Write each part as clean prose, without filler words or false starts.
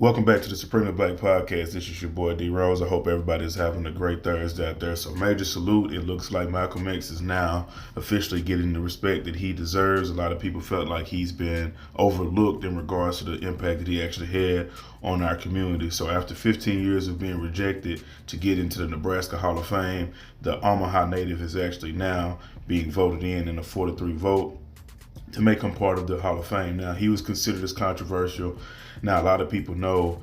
Welcome back to the Supremely Black Podcast. This is your boy D Rose. I hope everybody is having a great Thursday out there. So, major salute. It looks like Malcolm X is now officially getting the respect that he deserves. A lot of people felt like he's been overlooked in regards to the impact that he actually had on our community. So, after 15 years of being rejected to get into the Nebraska Hall of Fame, the Omaha native is actually now being voted in a 4-3 vote to make him part of the Hall of Fame. Now, he was considered as controversial. Now, a lot of people know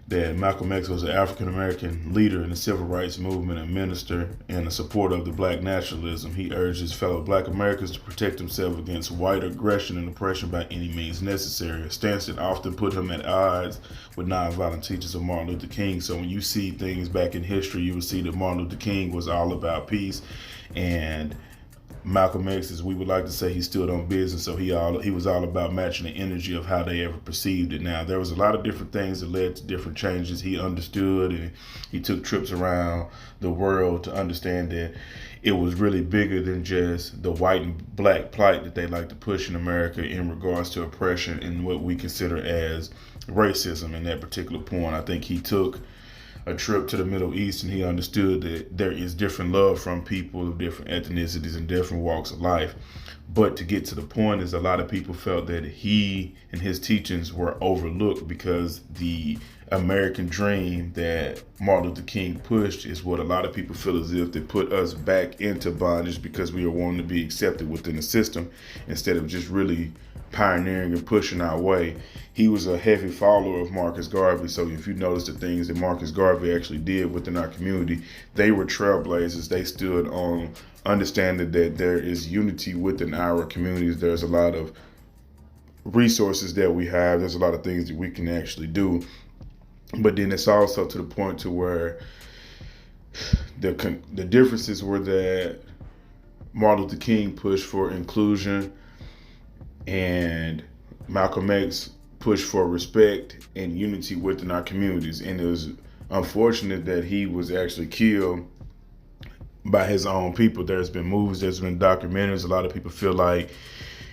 that Malcolm X was an African American leader in the civil rights movement and minister and a supporter of the black nationalism. He urged his fellow black Americans to protect themselves against white aggression and oppression by any means necessary, a stance that often put him at odds with nonviolent teachers of Martin Luther King. So when you see things back in history, you will see that Martin Luther King was all about peace, and Malcolm X, as we would like to say, he stood on business, so he was all about matching the energy of how they ever perceived it. Now, there was a lot of different things that led to different changes. He understood, and he took trips around the world to understand that it was really bigger than just the white and black plight that they like to push in America in regards to oppression and what we consider as racism. In that particular point, I think he took a trip to the Middle East, and he understood that there is different love from people of different ethnicities and different walks of life. But to get to the point is, a lot of people felt that he and his teachings were overlooked because the American dream that Martin Luther King pushed is what a lot of people feel as if they put us back into bondage because we are wanting to be accepted within the system instead of just really pioneering and pushing our way. He was a heavy follower of Marcus Garvey. So if you notice the things that Marcus Garvey actually did within our community, they were trailblazers. They stood on understanding that there is unity within our communities. There's a lot of resources that we have. There's a lot of things that we can actually do. But then it's also to the point to where the differences were that Martin Luther King pushed for inclusion and Malcolm X pushed for respect and unity within our communities. And it was unfortunate that he was actually killed by his own people. There's been movies, there's been documentaries. A lot of people feel like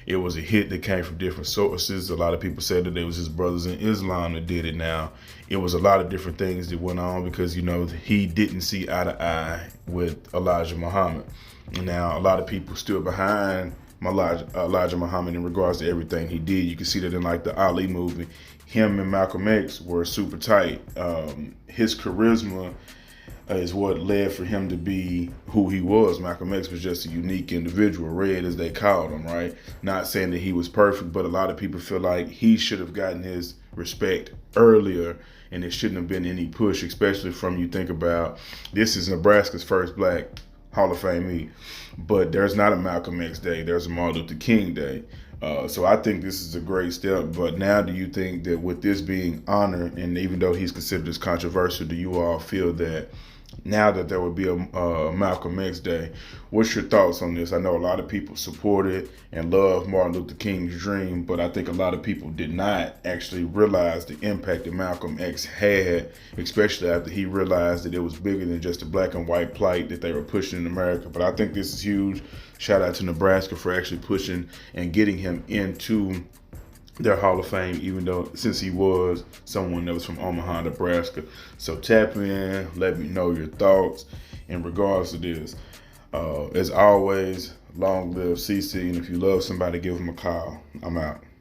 it was a hit that came from different sources. A lot of people said that it was his brothers in Islam that did it. Now, it was a lot of different things that went on because, he didn't see eye to eye with Elijah Muhammad. Now, a lot of people stood behind Elijah Muhammad in regards to everything he did. You can see that in like the Ali movie. Him and Malcolm X were super tight. His charisma is what led for him to be who he was. Malcolm X was just a unique individual, red as they called him, right? Not saying that he was perfect, but a lot of people feel like he should have gotten his respect earlier, and it shouldn't have been any push, especially from, you think about, this is Nebraska's first black Hall of Fame meet, but there's not a Malcolm X Day, there's a Martin Luther King Day. So I think this is a great step. But now, do you think that with this being honored, and even though he's considered as controversial, do you all feel that now that there would be a Malcolm X Day, what's your thoughts on this? I know a lot of people supported and love Martin Luther King's dream, but I think a lot of people did not actually realize the impact that Malcolm X had, especially after he realized that it was bigger than just the black and white plight that they were pushing in America. But I think this is huge. Shout out to Nebraska for actually pushing and getting him into their Hall of Fame, even though since he was someone that was from Omaha, Nebraska. So tap in, let me know your thoughts in regards to this. As always, long live CC, and if you love somebody, give them a call. I'm out.